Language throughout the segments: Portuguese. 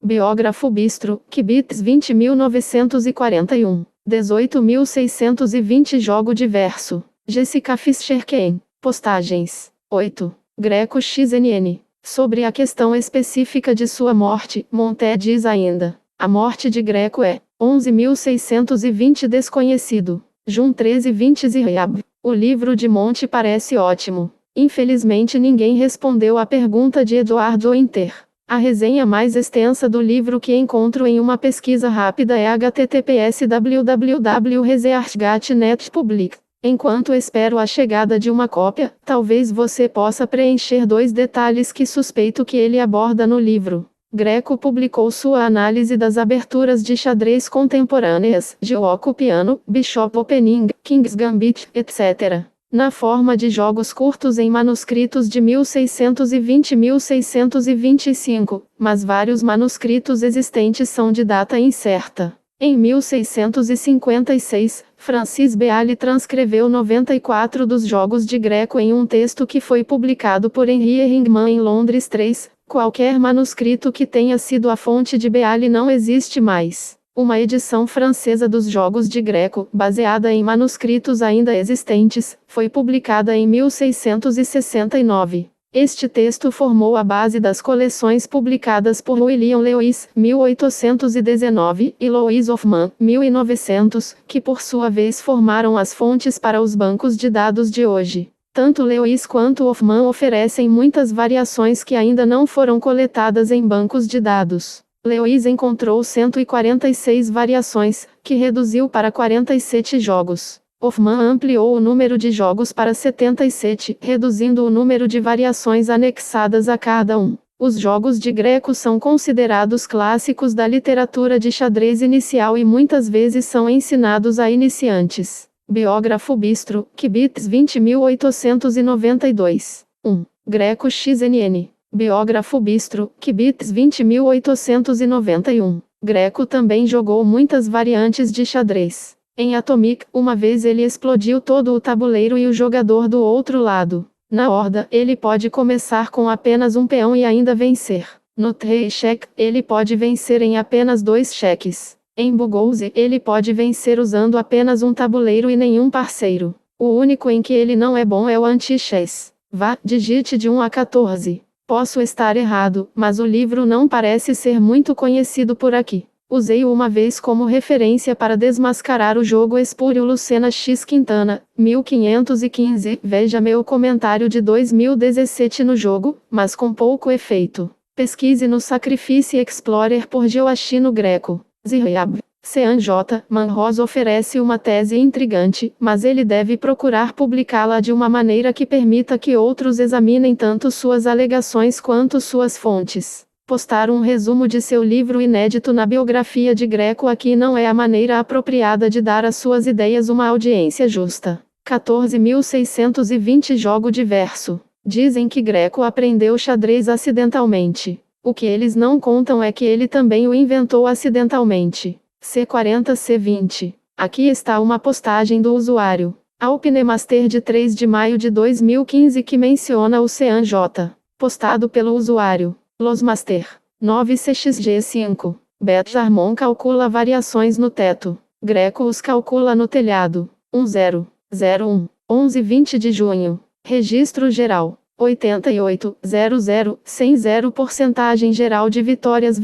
Biógrafo Bistro, Kibitz 20.941. 18.620 Jogo diverso. Jessica Fischer-Kein. Postagens. 8. Greco XNN. Sobre a questão específica de sua morte, Monté diz ainda: a morte de Greco é 11.620 desconhecido. Jun 13:20 Zirriab. O livro de Monte parece ótimo. Infelizmente ninguém respondeu à pergunta de Eduardo Inter. A resenha mais extensa do livro que encontro em uma pesquisa rápida é https://www.research.net public. Enquanto espero a chegada de uma cópia, talvez você possa preencher 2 detalhes que suspeito que ele aborda no livro. Greco publicou sua análise das aberturas de xadrez contemporâneas, Gioco Piano, Bishop Opening, King's Gambit, etc., na forma de jogos curtos em manuscritos de 1620 e 1625, mas vários manuscritos existentes são de data incerta. Em 1656, Francis Beale transcreveu 94 dos jogos de Greco em um texto que foi publicado por Henry Ringman em Londres 3. Qualquer manuscrito que tenha sido a fonte de Beale não existe mais. Uma edição francesa dos jogos de Greco, baseada em manuscritos ainda existentes, foi publicada em 1669. Este texto formou a base das coleções publicadas por William Lewis, 1819, e Louis Hoffman, 1900, que por sua vez formaram as fontes para os bancos de dados de hoje. Tanto Lewis quanto Hoffman oferecem muitas variações que ainda não foram coletadas em bancos de dados. Lewis encontrou 146 variações, que reduziu para 47 jogos. Hoffman ampliou o número de jogos para 77, reduzindo o número de variações anexadas a cada um. Os jogos de Greco são considerados clássicos da literatura de xadrez inicial e muitas vezes são ensinados a iniciantes. Biógrafo Bistro, Kibitz 20.892. 1. Greco XNN. Biógrafo Bistro, Kibitz 20.891. Greco também jogou muitas variantes de xadrez. Em Atomic, uma vez ele explodiu todo o tabuleiro e o jogador do outro lado. Na horda, ele pode começar com apenas um peão e ainda vencer. No Trade Check, ele pode vencer em apenas 2 cheques. Em Bughouse, ele pode vencer usando apenas um tabuleiro e nenhum parceiro. O único em que ele não é bom é o anti-chess. Vá, digite de 1 a 14. Posso estar errado, mas o livro não parece ser muito conhecido por aqui. Usei-o uma vez como referência para desmascarar o jogo espúrio Lucena X Quintana, 1515. Veja meu comentário de 2017 no jogo, mas com pouco efeito. Pesquise no Sacrifice Explorer por Gioachino Greco. Zirriab. Sean J. Manros oferece uma tese intrigante, mas ele deve procurar publicá-la de uma maneira que permita que outros examinem tanto suas alegações quanto suas fontes. Postar um resumo de seu livro inédito na biografia de Greco aqui não é a maneira apropriada de dar às suas ideias uma audiência justa. 14.620 Jogo diverso. Dizem que Greco aprendeu xadrez acidentalmente. O que eles não contam é que ele também o inventou acidentalmente. C40C20. Aqui está uma postagem do usuário Alpinemaster de 3 de maio de 2015 que menciona o Sean J. Postado pelo usuário Losmaster. 9CXG5. Betjarmon calcula variações no teto. Greco os calcula no telhado. 1001. 11/20 de junho. Registro geral. 88.00, 100 porcentagem geral de vitórias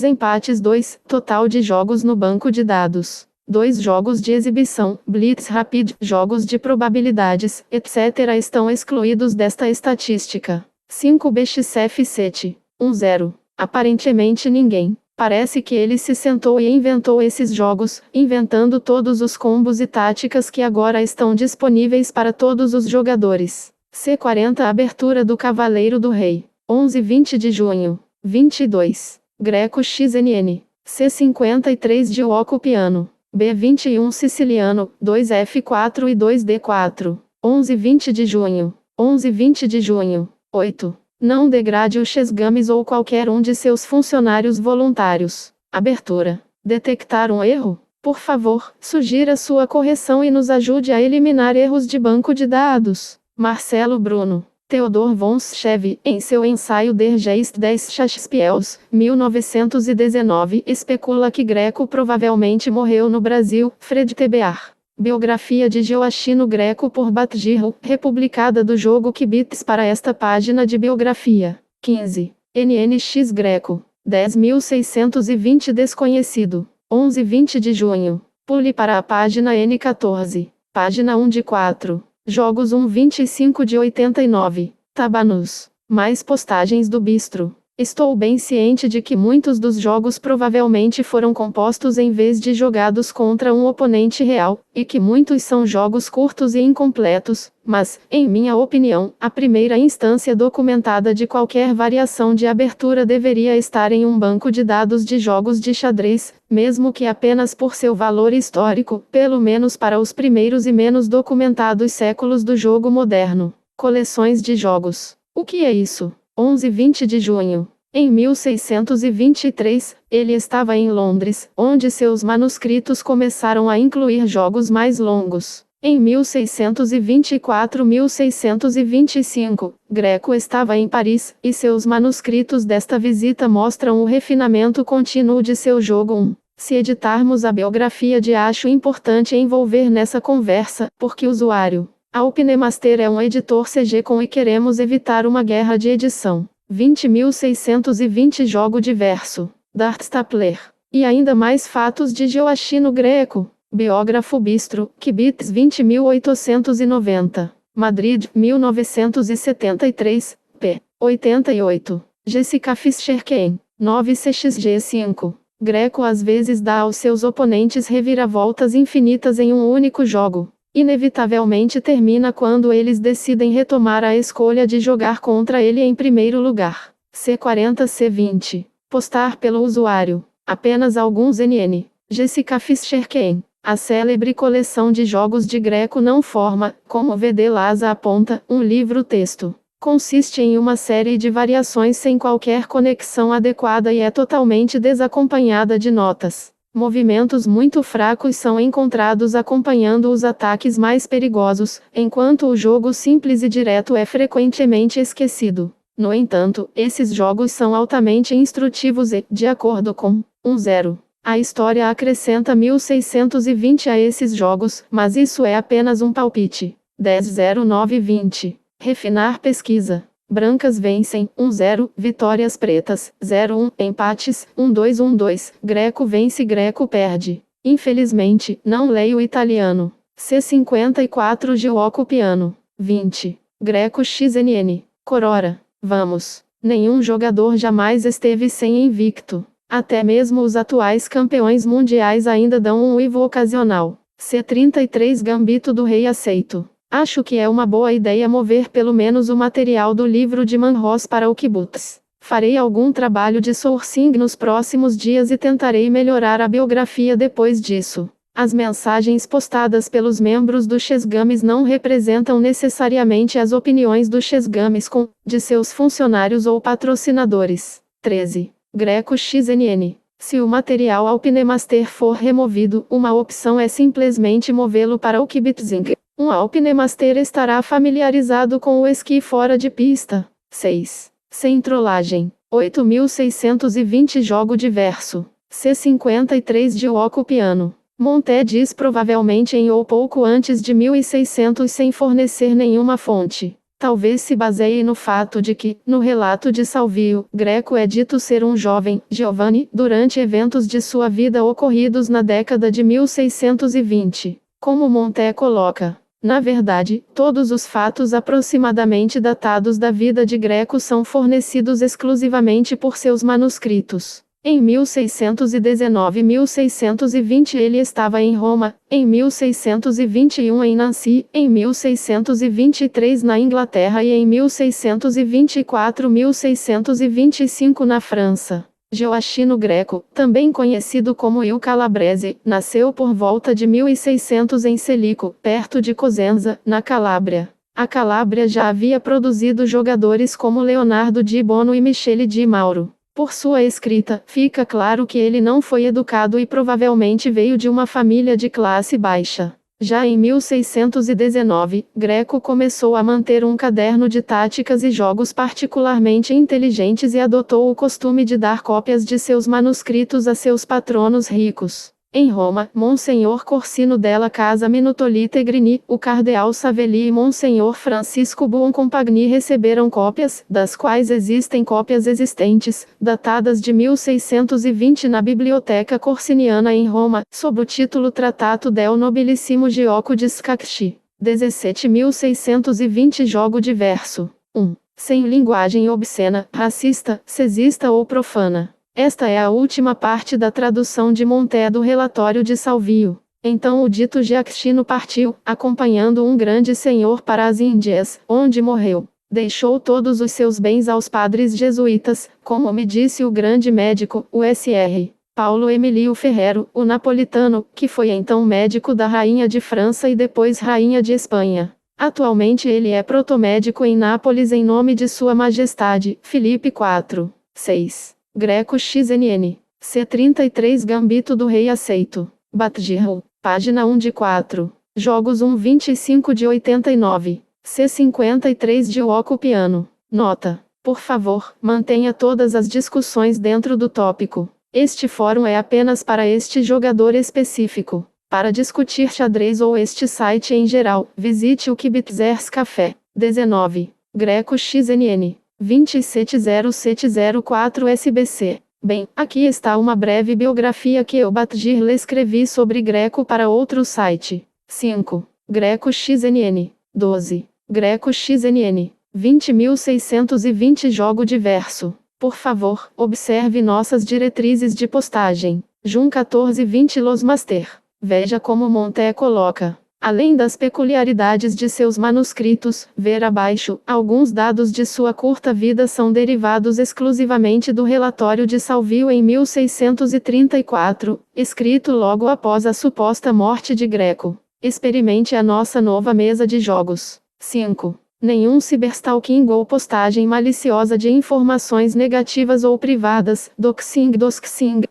empates 2, total de jogos no banco de dados. 2 jogos de exibição, Blitz Rapid, jogos de probabilidades, etc. estão excluídos desta estatística. 5 BXF7. 10. Aparentemente ninguém. Parece que ele se sentou e inventou esses jogos, inventando todos os combos e táticas que agora estão disponíveis para todos os jogadores. C40 Abertura do Cavaleiro do Rei. 11/20 de junho. 22. Greco XNN. C53 Gioco Piano. B21 Siciliano, 2F4 e 2D4. 11/20 de junho. 11/20 de junho. 8. Não degrade o Chessgames ou qualquer um de seus funcionários voluntários. Abertura. Detectar um erro? Por favor, sugira sua correção e nos ajude a eliminar erros de banco de dados. Marcelo Bruno. Theodor von Schewe, em seu ensaio Der Geist des Schachspiels, 1919, especula que Greco provavelmente morreu no Brasil. Fred Tebear. Biografia de Gioachino Greco por Batgirl, republicada do jogo Kibitz para esta página de biografia. 15. NNX Greco. 10.620 desconhecido. 11/20 de junho. Pule para a página N14. Página 1 de 4. Jogos 1/25 de 89. Tabanus. Mais postagens do Bistro. Estou bem ciente de que muitos dos jogos provavelmente foram compostos em vez de jogados contra um oponente real, e que muitos são jogos curtos e incompletos, mas, em minha opinião, a primeira instância documentada de qualquer variação de abertura deveria estar em um banco de dados de jogos de xadrez, mesmo que apenas por seu valor histórico, pelo menos para os primeiros e menos documentados séculos do jogo moderno. Coleções de jogos. O que é isso? 11/20 de junho. Em 1623, ele estava em Londres, onde seus manuscritos começaram a incluir jogos mais longos. Em 1624-1625, Greco estava em Paris, e seus manuscritos desta visita mostram o refinamento contínuo de seu jogo 1. Se editarmos a biografia de acho importante envolver nessa conversa, porque o usuário Alpinemaster é um editor CG com e queremos evitar uma guerra de edição. 20.620 Jogo diverso. Dart Stapler. E ainda mais fatos de Gioachino Greco. Biógrafo Bistro, Kibitz 20.890. Madrid, 1973, p. 88. Jessica Fischer-Kein. 9CXG5. Greco às vezes dá aos seus oponentes reviravoltas infinitas em um único jogo. Inevitavelmente termina quando eles decidem retomar a escolha de jogar contra ele em primeiro lugar. C40C20. Postar pelo usuário. Apenas alguns NN. Jessica Fischer-Kein. A célebre coleção de jogos de Greco não forma, como VD Laza aponta, um livro-texto. Consiste em uma série de variações sem qualquer conexão adequada e é totalmente desacompanhada de notas. Movimentos muito fracos são encontrados acompanhando os ataques mais perigosos, enquanto o jogo simples e direto é frequentemente esquecido. No entanto, esses jogos são altamente instrutivos e, de acordo com 1.0, a história acrescenta 1620 a esses jogos, mas isso é apenas um palpite. 10.0920. Refinar pesquisa. Brancas vencem, 1-0, vitórias pretas, 0-1, empates, 1-2-1-2, Greco vence, Greco perde. Infelizmente, não leio italiano. C54 Gioco Piano. 20. Greco XNN. Corora. Vamos. Nenhum jogador jamais esteve sem invicto. Até mesmo os atuais campeões mundiais ainda dão um uivo ocasional. C33 Gambito do Rei aceito. Acho que é uma boa ideia mover pelo menos o material do livro de Manros para o Kibutz. Farei algum trabalho de sourcing nos próximos dias e tentarei melhorar a biografia depois disso. As mensagens postadas pelos membros do Chessgames não representam necessariamente as opiniões do Chessgames de seus funcionários ou patrocinadores. 13. Greco XNN. Se o material Alpinemaster for removido, uma opção é simplesmente movê-lo para o Kibitzing. Um Alpinemaster estará familiarizado com o esqui fora de pista. 6. Sem trollagem. 8.620 Jogo diverso. C53 Gioco Piano. Monté diz provavelmente em ou pouco antes de 1600 sem fornecer nenhuma fonte. Talvez se baseie no fato de que, no relato de Salvio, Greco é dito ser um jovem, Giovanni, durante eventos de sua vida ocorridos na década de 1620. Como Monté coloca. Na verdade, todos os fatos aproximadamente datados da vida de Greco são fornecidos exclusivamente por seus manuscritos. Em 1619 e 1620 ele estava em Roma, em 1621 em Nancy, em 1623 na Inglaterra e em 1624-1625 na França. Gioachino Greco, também conhecido como Il Calabrese, nasceu por volta de 1600 em Celico, perto de Cosenza, na Calábria. A Calábria já havia produzido jogadores como Leonardo di Bono e Michele di Mauro. Por sua escrita, fica claro que ele não foi educado e provavelmente veio de uma família de classe baixa. Já em 1619, Greco começou a manter um caderno de táticas e jogos particularmente inteligentes e adotou o costume de dar cópias de seus manuscritos a seus patronos ricos. Em Roma, Monsenhor Corsino della Casa Minutoli Tegrini, o cardeal Savelli e Monsenhor Francisco Buoncompagni receberam cópias, das quais existem cópias existentes, datadas de 1620 na Biblioteca Corsiniana em Roma, sob o título Trattato del Nobilissimo Gioco di Scacchi. 17.620 Jogo diverso. 1. Sem linguagem obscena, racista, sexista ou profana. Esta é a última parte da tradução de Monté do relatório de Salvio. Então o dito Giacchino partiu, acompanhando um grande senhor para as Índias, onde morreu. Deixou todos os seus bens aos padres jesuítas, como me disse o grande médico, o Sr. Paulo Emilio Ferrero, o napolitano, que foi então médico da Rainha de França e depois Rainha de Espanha. Atualmente ele é protomédico em Nápoles em nome de Sua Majestade, Filipe IV. 6. Greco XNN. C33 Gambito do Rei aceito. Batgirl. Página 1 de 4. Jogos 1:25 de 89. C53 de Oco Piano. Nota. Por favor, mantenha todas as discussões dentro do tópico. Este fórum é apenas para este jogador específico. Para discutir xadrez ou este site em geral, visite o Kibitzers Café. 19. Greco XNN. 27004 SBC. Bem, aqui está uma breve biografia que eu Batgirl escrevi sobre Greco para outro site. 5. Greco XNN. 12. Greco XNN. 20.620 Jogo diverso. Por favor, observe nossas diretrizes de postagem. Jun 1420 Los Master. Veja como Monté coloca. Além das peculiaridades de seus manuscritos, ver abaixo, alguns dados de sua curta vida são derivados exclusivamente do relatório de Salvio em 1634, escrito logo após a suposta morte de Greco. Experimente a nossa nova mesa de jogos. 5. Nenhum cyberstalking ou postagem maliciosa de informações negativas ou privadas, doxing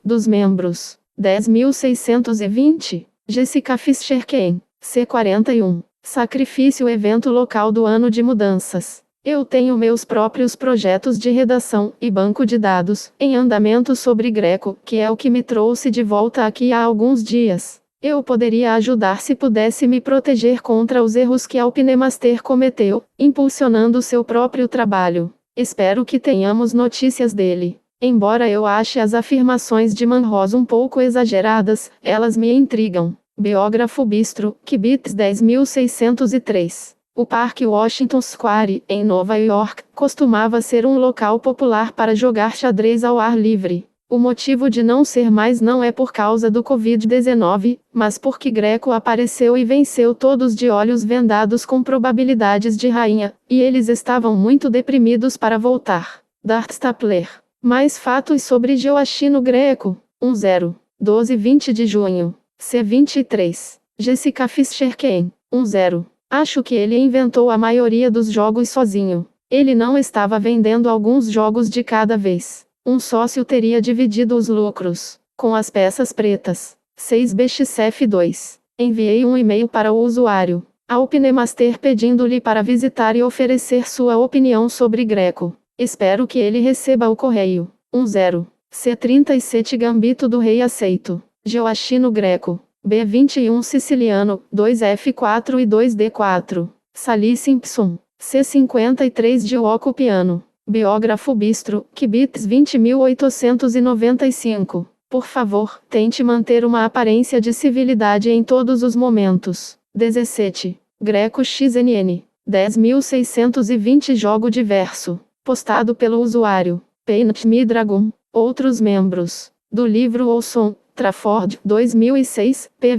dos membros. 10.620. Jessica Fischer-Ken. C41. Sacrifício evento local do ano de mudanças. Eu tenho meus próprios projetos de redação e banco de dados em andamento sobre Greco, que é o que me trouxe de volta aqui há alguns dias. Eu poderia ajudar se pudesse me proteger contra os erros que Alpinemaster cometeu, impulsionando seu próprio trabalho. Espero que tenhamos notícias dele. Embora eu ache as afirmações de Manros um pouco exageradas, elas me intrigam. Biógrafo Bistro, Kibitz 10.603. O Parque Washington Square, em Nova York, costumava ser um local popular para jogar xadrez ao ar livre. O motivo de não ser mais não é por causa do Covid-19, mas porque Greco apareceu e venceu todos de olhos vendados com probabilidades de rainha, e eles estavam muito deprimidos para voltar. Dart Stapler. Mais fatos sobre Joachino Greco. 10. 12-20 de junho. C23. Jessica Fischer-Ken. 10. Acho que ele inventou a maioria dos jogos sozinho. Ele não estava vendendo alguns jogos de cada vez. Um sócio teria dividido os lucros. Com as peças pretas. 6BXF2. Enviei um e-mail para o usuário Alpinemaster pedindo-lhe para visitar e oferecer sua opinião sobre Greco. Espero que ele receba o correio. 10. C37 Gambito do Rei aceito. Joachino Greco. B21 Siciliano, 2F4 e 2D4. Sally Simpson. C53 de Oco Piano. Biógrafo Bistro, Kibitz 20.895. Por favor, tente manter uma aparência de civilidade em todos os momentos. 17. Greco XNN. 10.620 Jogo diverso. Postado pelo usuário Paint Me Dragon. Outros membros. Do livro Olson, Trafford, 2006, p.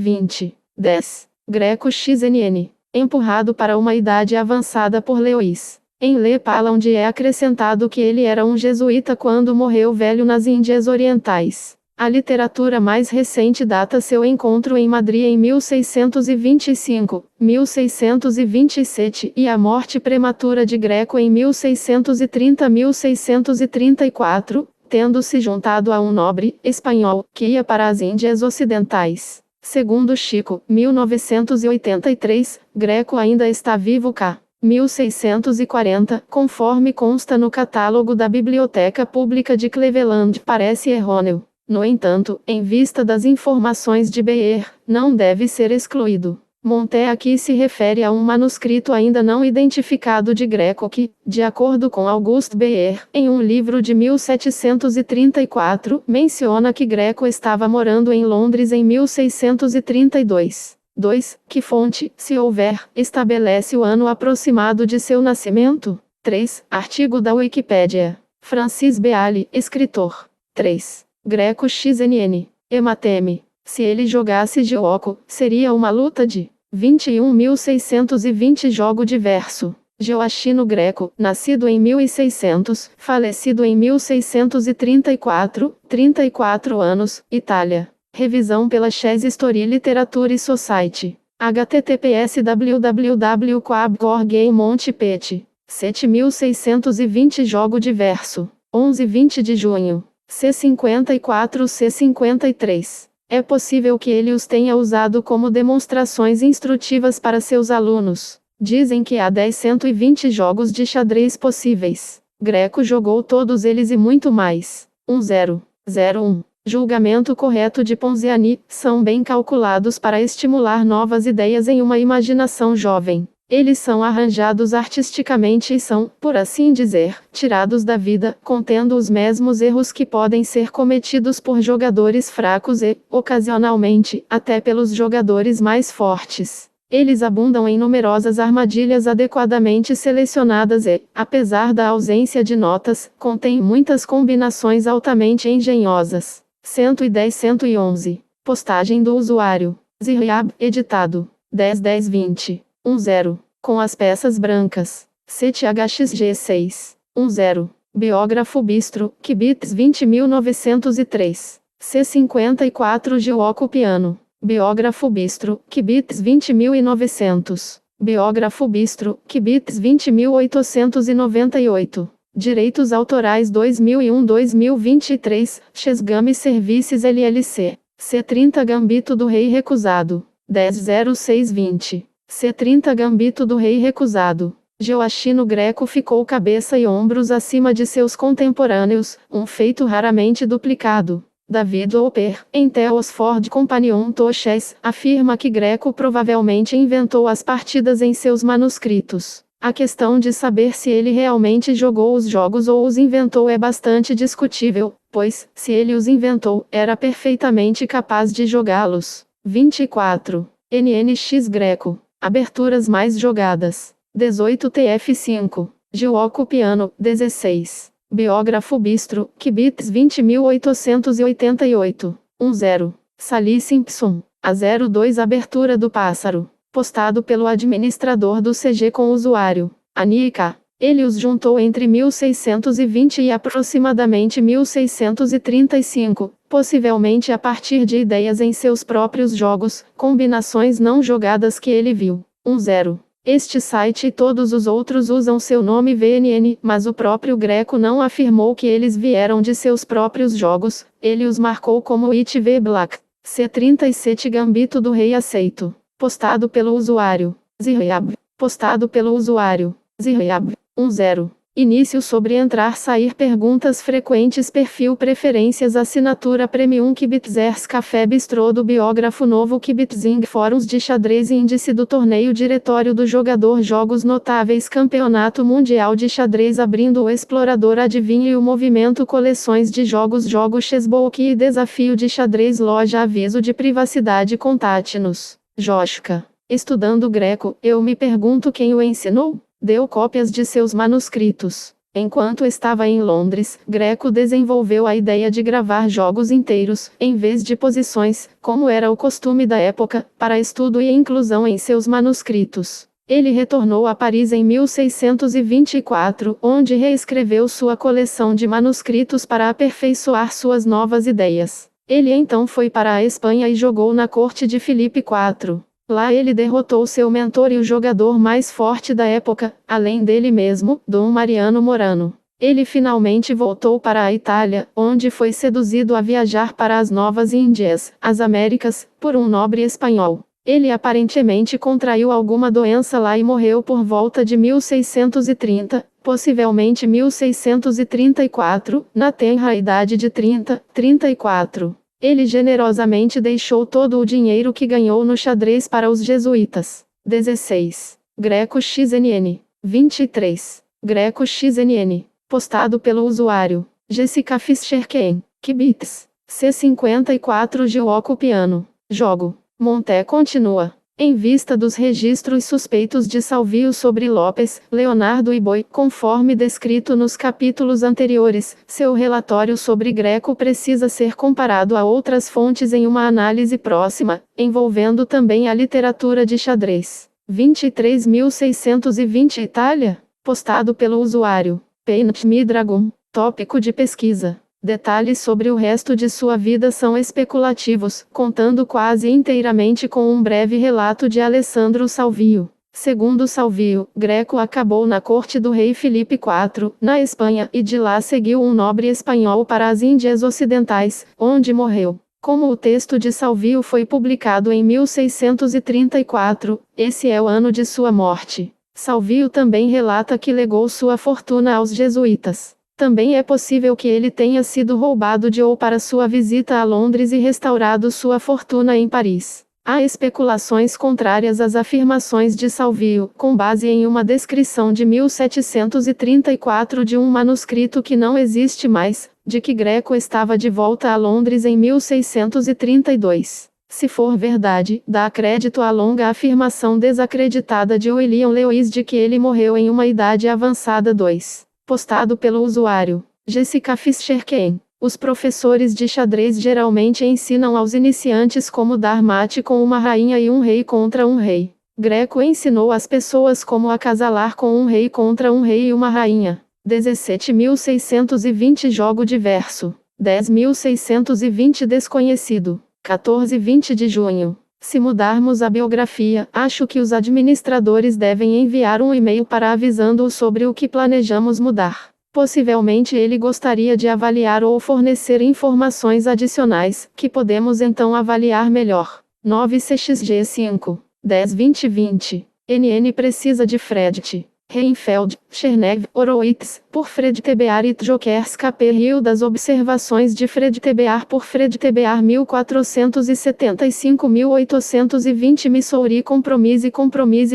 10. Greco XNN. Empurrado para uma idade avançada por Lewis. Em Le Paland é acrescentado que ele era um jesuíta quando morreu velho nas Índias Orientais. A literatura mais recente data seu encontro em Madrid em 1625, 1627 e a morte prematura de Greco em 1630-1634, tendo se juntado a um nobre espanhol que ia para as Índias Ocidentais. Segundo Chico, 1983, Greco ainda está vivo ca. 1640, conforme consta no catálogo da Biblioteca Pública de Cleveland, parece errôneo. No entanto, em vista das informações de Beer, não deve ser excluído. Monté aqui se refere a um manuscrito ainda não identificado de Greco que, de acordo com Auguste Beer, em um livro de 1734, menciona que Greco estava morando em Londres em 1632. 2. Que fonte, se houver, estabelece o ano aproximado de seu nascimento? 3. Artigo da Wikipédia. Francis Beale, escritor. 3. Greco XNN. Emateme. Se ele jogasse Jioco, seria uma luta de 21.620 jogo diverso. Joachino Greco, nascido em 1600, falecido em 1634, 34 anos, Itália. Revisão pela Chess History Literature Society. https www.quabgorgamonte.pet. 7.620 jogo diverso. 11-20 de junho. C54-C53. É possível que ele os tenha usado como demonstrações instrutivas para seus alunos. Dizem que há 120 jogos de xadrez possíveis. Greco jogou todos eles e muito mais. 1001. Julgamento correto de Ponziani, são bem calculados para estimular novas ideias em uma imaginação jovem. Eles são arranjados artisticamente e são, por assim dizer, tirados da vida, contendo os mesmos erros que podem ser cometidos por jogadores fracos e, ocasionalmente, até pelos jogadores mais fortes. Eles abundam em numerosas armadilhas adequadamente selecionadas e, apesar da ausência de notas, contêm muitas combinações altamente engenhosas. 110-111. Postagem do usuário. Ziriab, editado. 10-10-20. 10. Com as peças brancas. CTHXG6. 10. Biógrafo Bistro, Kibitz 20.903. C54 Gioco Piano. Biógrafo Bistro, Kibitz 20.900. Biógrafo Bistro, Kibitz 20.898. Direitos Autorais 2001-2023, Chesgame Services LLC. C30 Gambito do Rei recusado. 10.0620. C30 Gambito do Rei recusado. Joachino Greco ficou cabeça e ombros acima de seus contemporâneos, um feito raramente duplicado. David Hopper, em The Oxford Companion to Chess, afirma que Greco provavelmente inventou as partidas em seus manuscritos. A questão de saber se ele realmente jogou os jogos ou os inventou é bastante discutível, pois, se ele os inventou, era perfeitamente capaz de jogá-los. 24. NNX Greco. Aberturas mais jogadas. 18 TF5. Gioco Piano. 16. Biógrafo Bistro, Kibitz 20.888. 10. Sally Simpson. A 02 Abertura do Pássaro. Postado pelo administrador do CG com usuário. Anika. Ele os juntou entre 1620 e aproximadamente 1635, possivelmente a partir de ideias em seus próprios jogos, combinações não jogadas que ele viu. 10. Este site e todos os outros usam seu nome VNN, mas o próprio Greco não afirmou que eles vieram de seus próprios jogos, ele os marcou como It V Black. C37 Gambito do Rei aceito. Postado pelo usuário. Ziriab. Postado pelo usuário. Ziriab. 10. Início sobre entrar sair perguntas frequentes perfil preferências assinatura premium Kibitzers Café Bistrô do biógrafo novo Kibitzing fóruns de xadrez índice do torneio diretório do jogador jogos notáveis campeonato mundial de xadrez abrindo o explorador adivinhe e o movimento coleções de jogos jogo chessbook e desafio de xadrez loja aviso de privacidade contate-nos. Joshka. Estudando Greco, eu me pergunto quem o ensinou? Deu cópias de seus manuscritos. Enquanto estava em Londres, Greco desenvolveu a ideia de gravar jogos inteiros, em vez de posições, como era o costume da época, para estudo e inclusão em seus manuscritos. Ele retornou a Paris em 1624, onde reescreveu sua coleção de manuscritos para aperfeiçoar suas novas ideias. Ele então foi para a Espanha e jogou na corte de Filipe IV. Lá ele derrotou seu mentor e o jogador mais forte da época, além dele mesmo, Dom Mariano Morano. Ele finalmente voltou para a Itália, onde foi seduzido a viajar para as Novas Índias, as Américas, por um nobre espanhol. Ele aparentemente contraiu alguma doença lá e morreu por volta de 1630, possivelmente 1634, na tenra idade de 34. Ele generosamente deixou todo o dinheiro que ganhou no xadrez para os jesuítas. 16. Greco XNN. 23. Greco XNN. Postado pelo usuário Jessica Fischer-Ken. Kibitz. C54 Gioco Piano. Jogo. Monté continua. Em vista dos registros suspeitos de Salvio sobre Lopes, Leonardo e Boi, conforme descrito nos capítulos anteriores, seu relatório sobre Greco precisa ser comparado a outras fontes em uma análise próxima, envolvendo também a literatura de xadrez. 23.620 Itália? Postado pelo usuário Paint Me Dragon. Tópico de pesquisa. Detalhes sobre o resto de sua vida são especulativos, contando quase inteiramente com um breve relato de Alessandro Salvio. Segundo Salvio, Greco acabou na corte do rei Filipe IV, na Espanha, e de lá seguiu um nobre espanhol para as Índias Ocidentais, onde morreu. Como o texto de Salvio foi publicado em 1634, esse é o ano de sua morte. Salvio também relata que legou sua fortuna aos jesuítas. Também é possível que ele tenha sido roubado de ou para sua visita a Londres e restaurado sua fortuna em Paris. Há especulações contrárias às afirmações de Salvio, com base em uma descrição de 1734 de um manuscrito que não existe mais, de que Greco estava de volta a Londres em 1632. Se for verdade, dá crédito à longa afirmação desacreditada de William Lewis de que ele morreu em uma idade avançada. 2. Postado pelo usuário Jessica Fischer-Ken. Os professores de xadrez geralmente ensinam aos iniciantes como dar mate com uma rainha e um rei contra um rei. Greco ensinou às pessoas como acasalar com um rei contra um rei e uma rainha. 17.620 Jogo diverso. 10.620 Desconhecido. 14-20 de junho. Se mudarmos a biografia, acho que os administradores devem enviar um e-mail para avisando-o sobre o que planejamos mudar. Possivelmente ele gostaria de avaliar ou fornecer informações adicionais, que podemos então avaliar melhor. 9CXG5. 10-20-20. NN precisa de Fredit. Reinfeld, Chernev, Horowitz, por Fred Tebear e Jokers KP Rio das observações de Fred Tebear por Fred Tebear 1475-1820 Missouri Compromise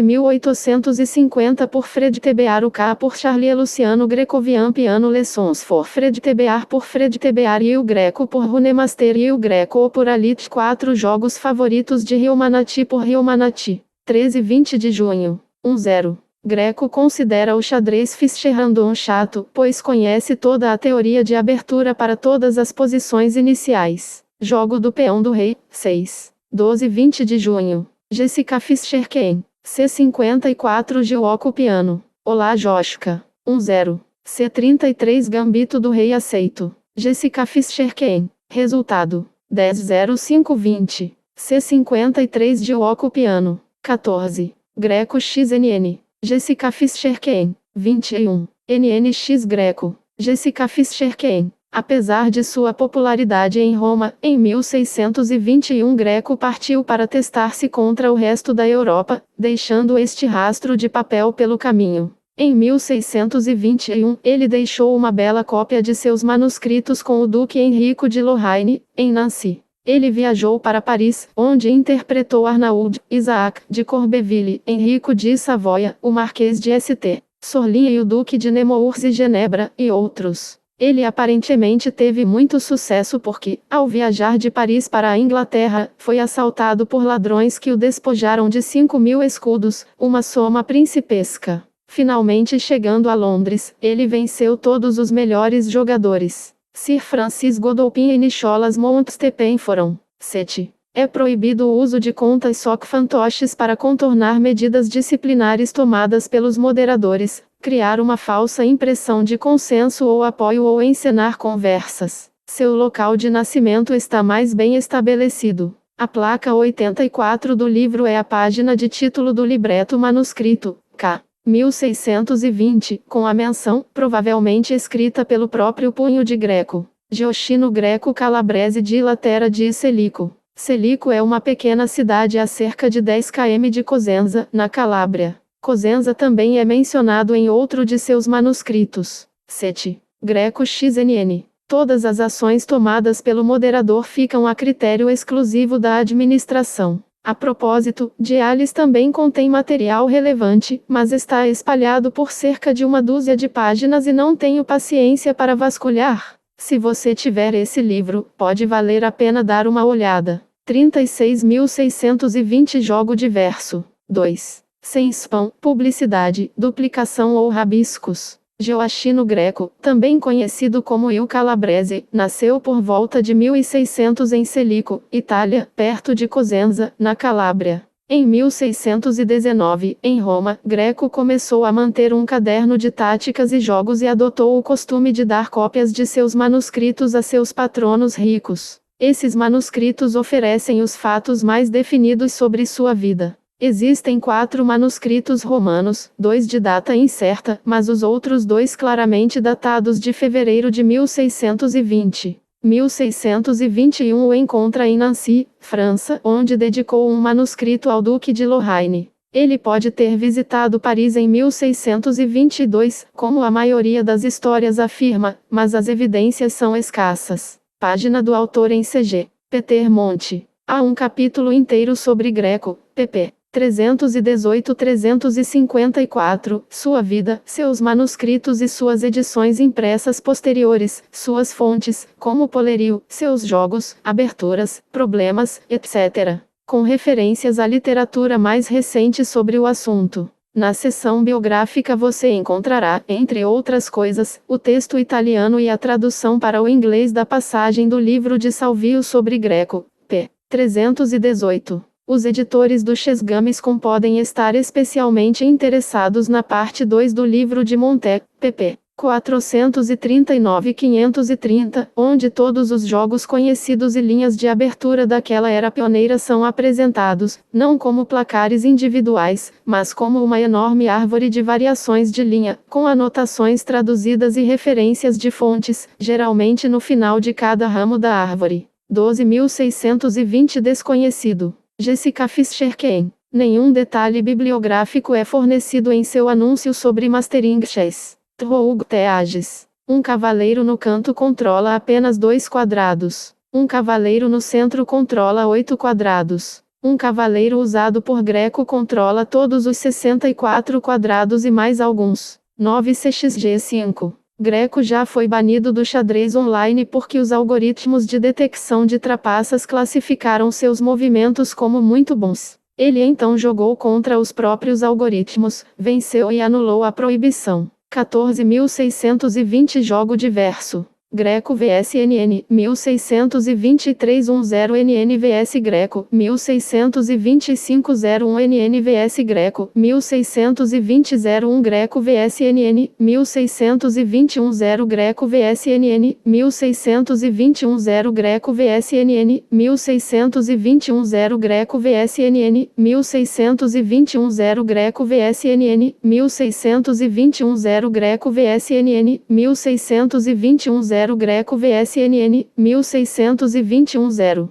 1850 por Fred Tebear UK por Charlie Luciano Grecovian Piano Lessons for Fred Tebear por Fred Tebear e o Greco por Runemaster e o Greco ou por Alit 4 Jogos favoritos de Rio Manati por Rio Manati. 13-20 de junho. 10. Greco considera o xadrez Fischer-Random chato, pois conhece toda a teoria de abertura para todas as posições iniciais. Jogo do peão do rei, 6. 12-20 de junho. Jessica Fischer-Ken. C54 Gioco Piano. Olá Joshka. 10. C33 Gambito do rei aceito. Jessica Fischer-Ken. Resultado. 10-05-20. C53 Gioco Piano. 14. Greco XNN. Jessica Fischer-Ken. 21. NNX Greco. Jessica Fischer-Ken. Apesar de sua popularidade em Roma, em 1621 Greco partiu para testar-se contra o resto da Europa, deixando este rastro de papel pelo caminho. Em 1621, ele deixou uma bela cópia de seus manuscritos com o Duque Henrico de Lorraine, em Nancy. Ele viajou para Paris, onde interpretou Arnaud, Isaac, de Corbeville, Henrico de Savoia, o Marquês de St. Sorlin e o Duque de Nemours e Genebra, e outros. Ele aparentemente teve muito sucesso porque, ao viajar de Paris para a Inglaterra, foi assaltado por ladrões que o despojaram de 5.000 escudos, uma soma principesca. Finalmente chegando a Londres, ele venceu todos os melhores jogadores. Sir Francis Godolphin e Nicholas Montstephen foram. 7. É proibido o uso de contas SOC fantoches para contornar medidas disciplinares tomadas pelos moderadores, criar uma falsa impressão de consenso ou apoio ou encenar conversas. Seu local de nascimento está mais bem estabelecido. A placa 84 do livro é a página de título do libreto manuscrito, K. 1620, com a menção, provavelmente escrita pelo próprio punho de Greco. Giochino Greco Calabrese de Latera di Selico. Selico é uma pequena cidade a cerca de 10 km de Cosenza, na Calábria. Cosenza também é mencionado em outro de seus manuscritos. 7. Greco XNN. Todas as ações tomadas pelo moderador ficam a critério exclusivo da administração. A propósito, Diales também contém material relevante, mas está espalhado por cerca de uma dúzia de páginas e não tenho paciência para vasculhar. Se você tiver esse livro, pode valer a pena dar uma olhada. 36.620 Jogo diverso. 2. Sem spam, publicidade, duplicação ou rabiscos. Gioachino Greco, também conhecido como Il Calabrese, nasceu por volta de 1600 em Selico, Itália, perto de Cosenza, na Calábria. Em 1619, em Roma, Greco começou a manter um caderno de táticas e jogos e adotou o costume de dar cópias de seus manuscritos a seus patronos ricos. Esses manuscritos oferecem os fatos mais definidos sobre sua vida. Existem 4 manuscritos romanos, 2 de data incerta, mas os outros 2 claramente datados de fevereiro de 1620. 1621 o encontra em Nancy, França, onde dedicou um manuscrito ao Duque de Lorraine. Ele pode ter visitado Paris em 1622, como a maioria das histórias afirma, mas as evidências são escassas. Página do autor em CG. Peter Monte. Há um capítulo inteiro sobre Greco, pp. 318-354, sua vida, seus manuscritos e suas edições impressas posteriores, suas fontes, como Polerio, seus jogos, aberturas, problemas, etc. Com referências à literatura mais recente sobre o assunto. Na seção biográfica você encontrará, entre outras coisas, o texto italiano e a tradução para o inglês da passagem do livro de Salvio sobre Greco, p. 318. Os editores do Chesgamiscom podem estar especialmente interessados na parte 2 do livro de Montaigne, pp. 439-530, onde todos os jogos conhecidos e linhas de abertura daquela era pioneira são apresentados, não como placares individuais, mas como uma enorme árvore de variações de linha, com anotações traduzidas e referências de fontes, geralmente no final de cada ramo da árvore. 12.620 Desconhecido. Jessica Fischer-Kein. Nenhum detalhe bibliográfico é fornecido em seu anúncio sobre Mastering Chess. Troug Teages. Um cavaleiro no canto controla apenas 2 quadrados. Um cavaleiro no centro controla 8 quadrados. Um cavaleiro usado por Greco controla todos os 64 quadrados e mais alguns. 9CXG5. Greco já foi banido do xadrez online porque os algoritmos de detecção de trapaças classificaram seus movimentos como muito bons. Ele então jogou contra os próprios algoritmos, venceu e anulou a proibição. 14.620 Jogo diverso. Greco vs NN, 1623-10 NN vs Greco, 1625-01 NN vs Greco, 1620-01 Greco vs NN, 1621-0 Greco vs NN, 1621-0 Greco vs NN, 1621-0 Greco vs NN, 1621-0 Greco vs NN, 1621-0 Greco vs NN, 1621-0 Greco vs NN, 1621-0.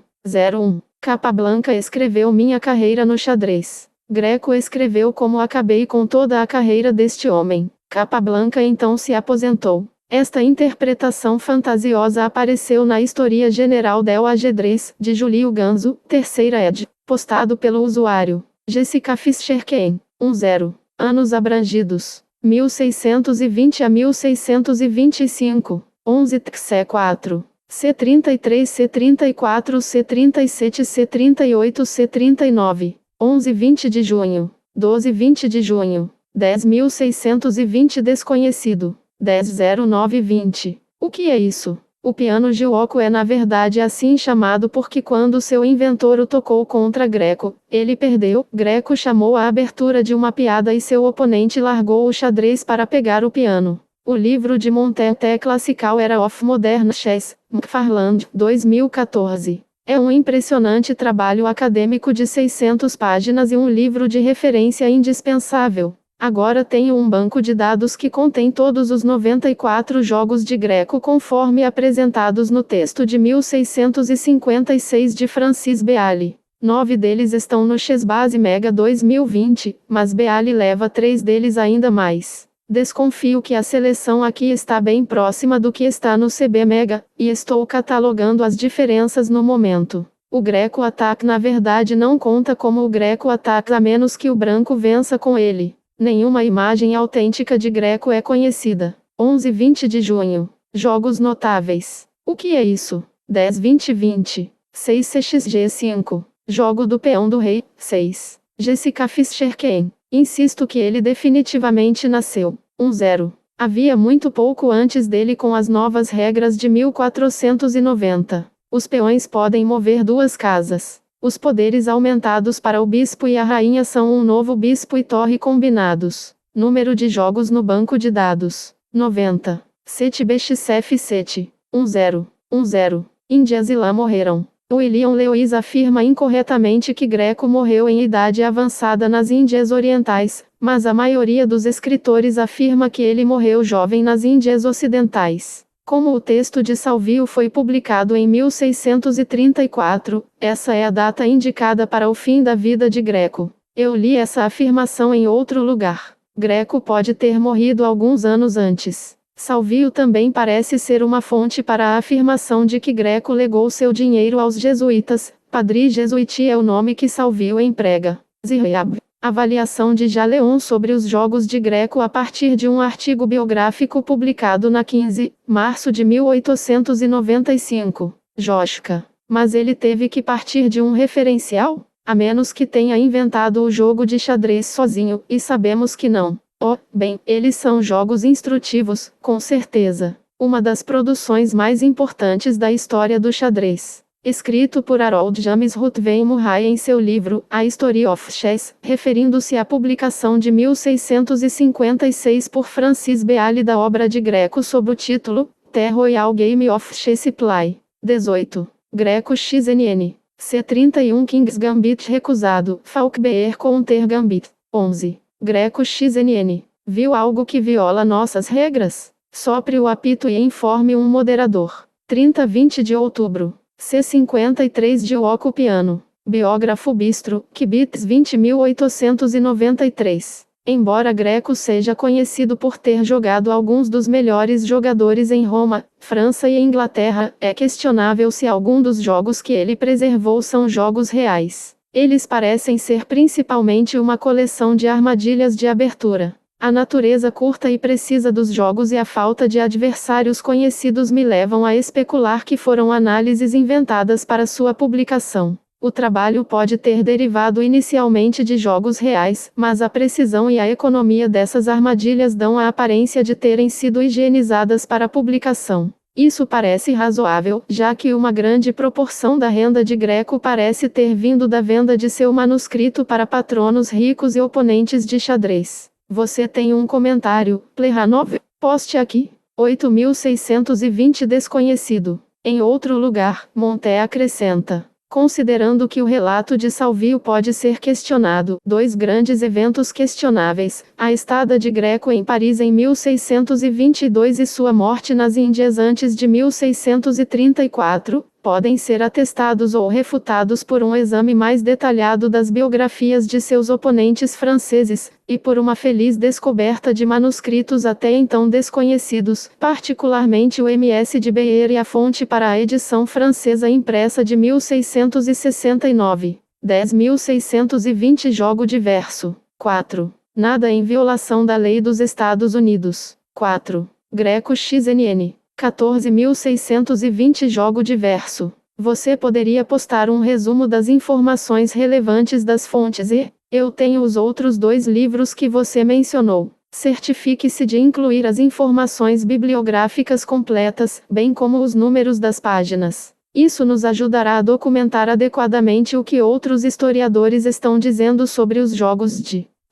Capablanca escreveu Minha carreira no xadrez. Greco escreveu como acabei com toda a carreira deste homem. Capablanca então se aposentou. Esta interpretação fantasiosa apareceu na Historia General del Ajedrez, de Julio Ganzo, terceira ed., postado pelo usuário Jessica Fischer-Kein. 10. Anos abrangidos. 1620 a 1625. 11 TC4. C33 C34 C37 C38 C39. 11-20 de junho. 12-20 de junho. 10.620 Desconhecido. 10.09-20. O que é isso? O piano Giuoco é na verdade assim chamado porque quando seu inventor o tocou contra Greco, ele perdeu. Greco chamou a abertura de uma piada e seu oponente largou o xadrez para pegar o piano. O livro de Montaigne Classical Era of Modern Chess, McFarland, 2014. É um impressionante trabalho acadêmico de 600 páginas e um livro de referência indispensável. Agora tenho um banco de dados que contém todos os 94 jogos de Greco conforme apresentados no texto de 1656 de Francis Beale. 9 deles estão no Chessbase Mega 2020, mas Beale leva 3 deles ainda mais. Desconfio que a seleção aqui está bem próxima do que está no CB Mega, e estou catalogando as diferenças no momento. O Greco Attack na verdade não conta como o Greco Attack a menos que o branco vença com ele. Nenhuma imagem autêntica de Greco é conhecida. 11-20 de junho. Jogos notáveis. O que é isso? 10-20-20. 6-CXG5. Jogo do peão do rei. 6. Jessica Fischer-Kane. Insisto que ele definitivamente nasceu. 1-0. Havia muito pouco antes dele com as novas regras de 1490. Os peões podem mover 2 casas. Os poderes aumentados para o bispo e a rainha são um novo bispo e torre combinados. Número de jogos no banco de dados: 90. 7-BXF7. 1-0. 1-0. Índias e Lã morreram. William Lewis afirma incorretamente que Greco morreu em idade avançada nas Índias Orientais, mas a maioria dos escritores afirma que ele morreu jovem nas Índias Ocidentais. Como o texto de Salvio foi publicado em 1634, essa é a data indicada para o fim da vida de Greco. Eu li essa afirmação em outro lugar. Greco pode ter morrido alguns anos antes. Salvio também parece ser uma fonte para a afirmação de que Greco legou seu dinheiro aos jesuítas. Padre jesuíti é o nome que Salvio emprega. Zirab. Avaliação de Jaleon sobre os jogos de Greco a partir de um artigo biográfico publicado na 15 março de 1895. Joshka. Mas ele teve que partir de um referencial? A menos que tenha inventado o jogo de xadrez sozinho, e sabemos que não. Bem, eles são jogos instrutivos, com certeza. Uma das produções mais importantes da história do xadrez. Escrito por Harold James Ruthven Murray em seu livro, A History of Chess, referindo-se à publicação de 1656 por Francis Beale da obra de Greco sob o título, The Royal Game of Chess Play. 18. Greco XNN. C31 King's Gambit recusado, Falkbeer Counter Gambit. 11. Greco XNN. Viu algo que viola nossas regras? Sopre o apito e informe um moderador. 30-20 de outubro. C53 de Oco Piano. Biógrafo Bistro, Kibitz 20.893. Embora Greco seja conhecido por ter jogado alguns dos melhores jogadores em Roma, França e Inglaterra, é questionável se algum dos jogos que ele preservou são jogos reais. Eles parecem ser principalmente uma coleção de armadilhas de abertura. A natureza curta e precisa dos jogos e a falta de adversários conhecidos me levam a especular que foram análises inventadas para sua publicação. O trabalho pode ter derivado inicialmente de jogos reais, mas a precisão e a economia dessas armadilhas dão a aparência de terem sido higienizadas para publicação. Isso parece razoável, já que uma grande proporção da renda de Greco parece ter vindo da venda de seu manuscrito para patronos ricos e oponentes de xadrez. Você tem um comentário, Plehanov? Poste aqui. 8.620 desconhecido. Em outro lugar, Monté acrescenta. Considerando que o relato de Salvio pode ser questionado, 2 grandes eventos questionáveis, a estada de Greco em Paris em 1622 e sua morte nas Índias antes de 1634, podem ser atestados ou refutados por um exame mais detalhado das biografias de seus oponentes franceses, e por uma feliz descoberta de manuscritos até então desconhecidos, particularmente o MS de Beyer e a fonte para a edição francesa impressa de 1669. 10.620 Jogo diverso. 4. Nada em violação da lei dos Estados Unidos. 4. Greco XNN. 14.620 Jogo diverso. Você poderia postar um resumo das informações relevantes das fontes e, eu tenho os outros 2 livros que você mencionou. Certifique-se de incluir as informações bibliográficas completas, bem como os números das páginas. Isso nos ajudará a documentar adequadamente o que outros historiadores estão dizendo sobre os jogos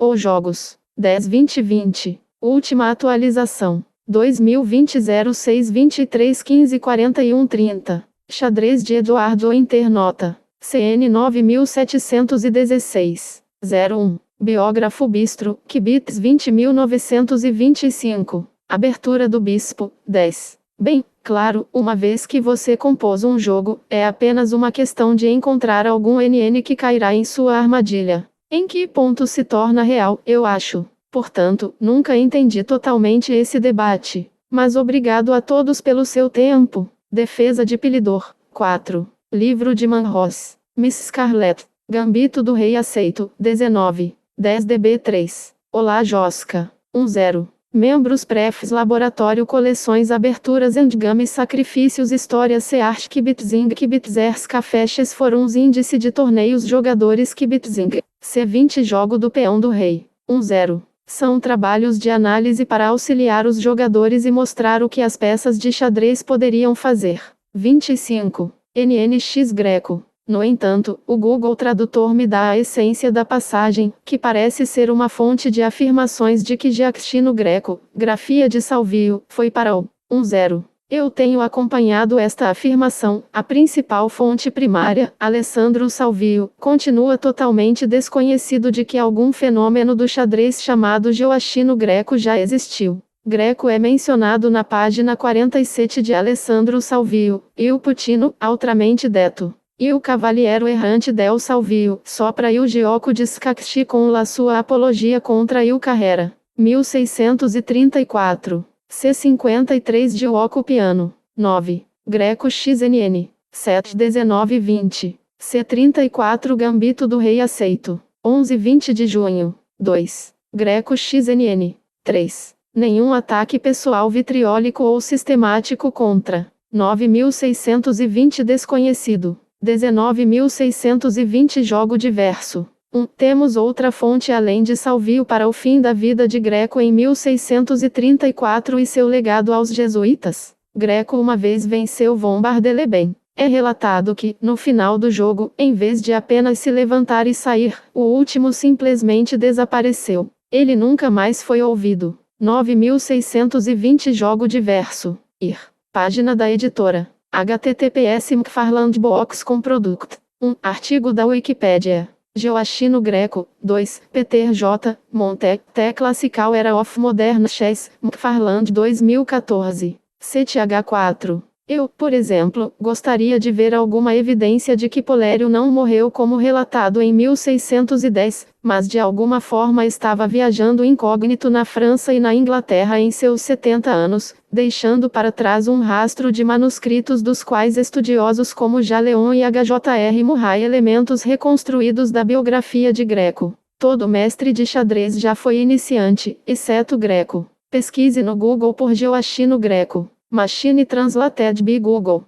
ou jogos. 10-20-20. Última atualização. 2020 06 23 15 41 30. Xadrez de Eduardo Internota. CN 9716. 01. Biógrafo Bistro, Kibitz 20.925. Abertura do Bispo, 10. Bem, claro, uma vez que você compôs um jogo, é apenas uma questão de encontrar algum NN que cairá em sua armadilha. Em que ponto se torna real, eu acho. Portanto, nunca entendi totalmente esse debate. Mas obrigado a todos pelo seu tempo. Defesa de Pilidor, 4. Livro de Manross. Miss Scarlett. Gambito do Rei aceito, 19. 10dB3. Olá Josca. 10. Membros Prefs Laboratório Coleções Aberturas Endgame Sacrifícios Histórias Seart Kibitzing Kibitzers Cafeches Forums Índice de Torneios Jogadores Kibitzing. C20 Jogo do Peão do Rei. 10. São trabalhos de análise para auxiliar os jogadores e mostrar o que as peças de xadrez poderiam fazer. 25. NNX Greco. No entanto, o Google Tradutor me dá a essência da passagem, que parece ser uma fonte de afirmações de que Giacchino Greco, grafia de Salvio, foi para o 10. Eu tenho acompanhado esta afirmação. A principal fonte primária, Alessandro Salvio, continua totalmente desconhecido de que algum fenômeno do xadrez chamado Gioacchino Greco já existiu. Greco é mencionado na página 47 de Alessandro Salvio, e o Putino, altramente detto. E o Cavaliero Errante del Salvio, sopra e o Gioco de Scacchi com la sua apologia contra il Carrera. 1634. C53 Gioco Piano. 9. Greco XNN. 7-19-20. C34 Gambito do Rei aceito. 11-20 de junho. 2. Greco XNN. 3. Nenhum ataque pessoal vitriólico ou sistemático contra. 9.620 desconhecido. 19.620 Jogo diverso. 1. Temos outra fonte além de Salvio para o fim da vida de Greco em 1634 e seu legado aos jesuítas. Greco uma vez venceu von Bardeleben. É relatado que, no final do jogo, em vez de apenas se levantar e sair, o último simplesmente desapareceu. Ele nunca mais foi ouvido. 9.620 Jogo diverso. Ir. Página da editora. https McFarland Box com Product. 1. Artigo da Wikipédia. Gioacchino Greco. 2. Peter J. Monte. The Classical Era of Modern Chess. McFarland 2014. CTH4. Eu, por exemplo, gostaria de ver alguma evidência de que Polério não morreu como relatado em 1610, mas de alguma forma estava viajando incógnito na França e na Inglaterra em seus 70 anos, deixando para trás um rastro de manuscritos dos quais estudiosos como Jaleon e HJR Murray elementos reconstruídos da biografia de Greco. Todo mestre de xadrez já foi iniciante, exceto Greco. Pesquise no Google por Gioacchino Greco. Machine Translated by Google.